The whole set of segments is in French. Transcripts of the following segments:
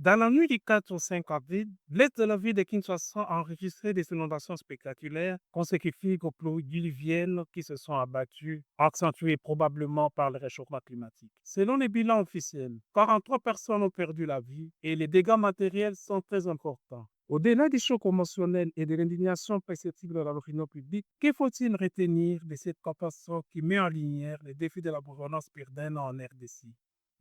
Dans la nuit du 4 au 5 avril, l'est de la ville de Kinshasa a enregistré des inondations spectaculaires consécutives aux pluies diluviennes qui se sont abattues, accentuées probablement par le réchauffement climatique. Selon les bilans officiels, 43 personnes ont perdu la vie et les dégâts matériels sont très importants. Au-delà du choc émotionnel et de l'indignation perceptible dans l'opinion publique, que faut-il retenir de cette catastrophe qui met en lumière les défis de la gouvernance urbaine en RDC?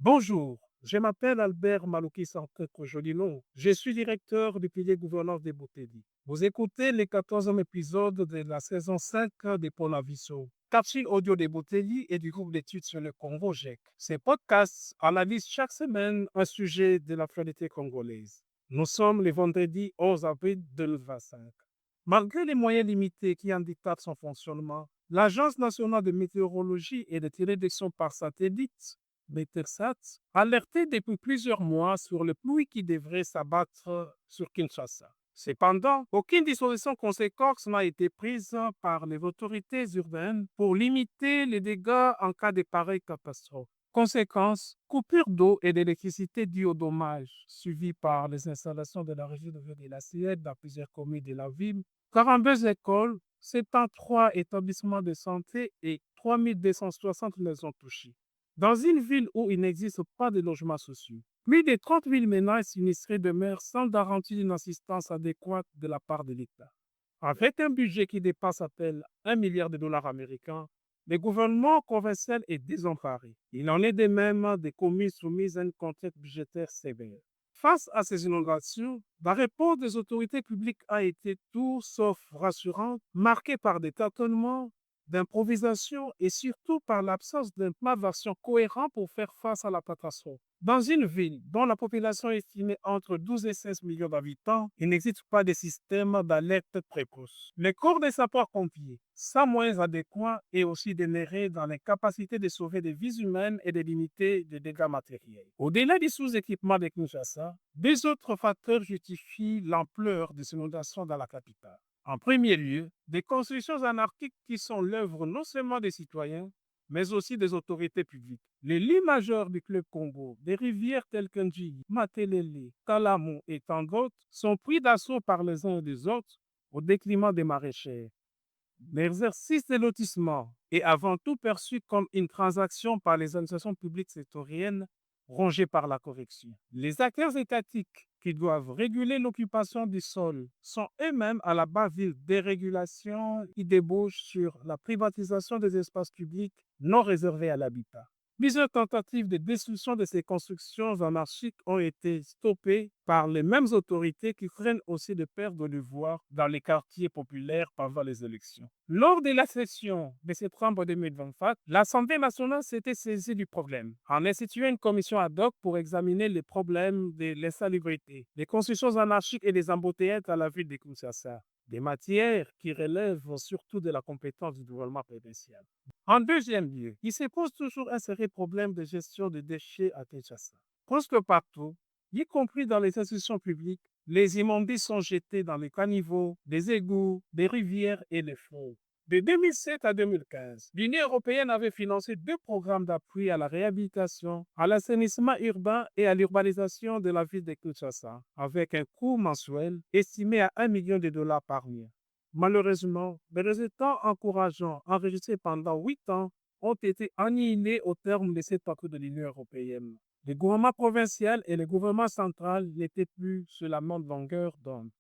Bonjour, je m'appelle Albert Malouki Santek Jolino. Je suis directeur du pilier gouvernance de Bouteli. Vous écoutez le 14e épisode de la saison 5 de Ponaviso, capsule audio de Bouteli et du groupe d'études sur le Congo GEC. Ces podcasts analysent chaque semaine un sujet de l'actualité congolaise. Nous sommes le vendredi 11 avril 2025. Malgré les moyens limités qui handicapent son fonctionnement, l'Agence nationale de météorologie et de télévision par satellite Metersat, alerté depuis plusieurs mois sur les pluies qui devraient s'abattre sur Kinshasa. Cependant, aucune disposition conséquente n'a été prise par les autorités urbaines pour limiter les dégâts en cas de pareille catastrophe. Conséquence, coupure d'eau et d'électricité dues aux dommages, suivies par les installations de la régie de la Siège dans plusieurs communes de la ville, 42 écoles, 73 établissements de santé et 3260 maisons touchées. Dans une ville où il n'existe pas de logements sociaux, plus de 30 000 ménages sinistrés demeurent sans garantie d'une assistance adéquate de la part de l'État. Avec un budget qui dépasse à peine 1 milliard de dollars américains, le gouvernement provincial est désemparé. Il en est de même des communes soumises à une contrainte budgétaire sévère. Face à ces inondations, la réponse des autorités publiques a été tout sauf rassurante, marquée par des tâtonnements, d'improvisation et surtout par l'absence d'un plan d'action cohérent pour faire face à la catastrophe. Dans une ville dont la population est estimée entre 12 et 16 millions d'habitants, il n'existe pas de système d'alerte précoce. Les corps des sapeurs-pompiers, sans moyens adéquats et aussi dénérés dans les capacités de sauver des vies humaines et de limiter les dégâts matériels. Au-delà du sous-équipement de Kinshasa, deux autres facteurs justifient l'ampleur des inondations dans la capitale. En premier lieu, des constructions anarchiques qui sont l'œuvre non seulement des citoyens, mais aussi des autorités publiques. Les lits majeurs du Club Congo, des rivières telles que Ndji, Matelele, Kalamou et tant d'autres, sont pris d'assaut par les uns et les autres au détriment des maraîchers. L'exercice des lotissements est avant tout perçu comme une transaction par les administrations publiques sectorielles rongées par la corruption. Les acteurs étatiques qui doivent réguler l'occupation du sol sont eux-mêmes à la base d'une dérégulation qui débouche sur la privatisation des espaces publics non réservés à l'habitat. Plusieurs tentatives de destruction de ces constructions anarchiques ont été stoppées par les mêmes autorités qui craignent aussi de perdre le pouvoir dans les quartiers populaires pendant les élections. Lors de la session de septembre 2024, l'Assemblée nationale s'était saisie du problème en instituant une commission ad hoc pour examiner les problèmes de l'insalubrité, des constructions anarchiques et des embouteillages à la ville de Kinshasa, des matières qui relèvent surtout de la compétence du gouvernement provincial. En deuxième lieu, il se pose toujours un sérieux problème de gestion des déchets à Kinshasa. Presque partout, y compris dans les institutions publiques, les immondices sont jetés dans les caniveaux, les égouts, les rivières et les fleuves. De 2007 à 2015, l'Union européenne avait financé deux programmes d'appui à la réhabilitation, à l'assainissement urbain et à l'urbanisation de la ville de Kinshasa, avec un coût mensuel estimé à 1 million de dollars par an. Malheureusement, les résultats encourageants enregistrés pendant 8 ans ont été annihilés au terme de cet accord de l'Union européenne. Le gouvernement provincial et le gouvernement central n'étaient plus sur la même longueur d'onde.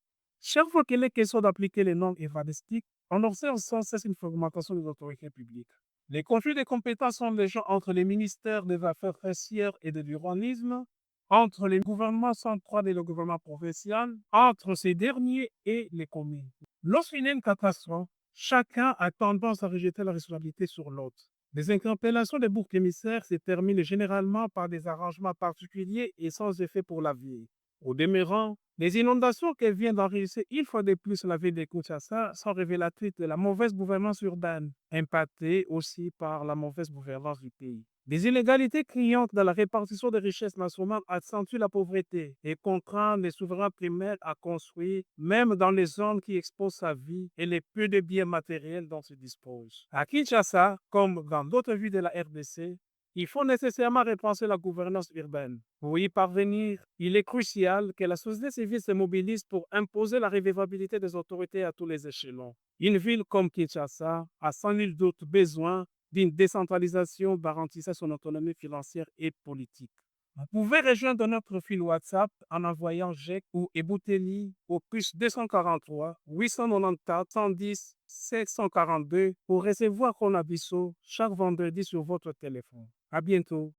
Chaque fois qu'il est question d'appliquer les normes évadistiques, on observe sans cesse une fragmentation des autorités publiques. Les conflits de compétences sont légion entre les ministères des Affaires foncières et de l'urbanisme, entre les gouvernements centraux et le gouvernement provincial, entre ces derniers et les communes. Lorsqu'il y a une catastrophe, chacun a tendance à rejeter la responsabilité sur l'autre. Les interpellations des boucs émissaires se terminent généralement par des arrangements particuliers et sans effet pour la vie. Au demeurant, les inondations qu'elle vient d'enregistrer une fois de plus la ville de Kinshasa sont révélatrices de la mauvaise gouvernance urbaine, impactée aussi par la mauvaise gouvernance du pays. Les inégalités criantes dans la répartition des richesses nationales accentuent la pauvreté et contraignent les souverains primaires à construire, même dans les zones qui exposent sa vie et les peu de biens matériels dont ils disposent. À Kinshasa, comme dans d'autres villes de la RDC, Il faut nécessairement repenser la gouvernance urbaine. Pour y parvenir, il est crucial que la société civile se mobilise pour imposer la révérabilité des autorités à tous les échelons. Une ville comme Kinshasa a sans nul doute besoin d'une décentralisation garantissant son autonomie financière et politique. Vous pouvez rejoindre notre fil WhatsApp en envoyant GEC ou Ebouteli au plus 243 894 110 742 pour recevoir Conabiso chaque vendredi sur votre téléphone. À bientôt.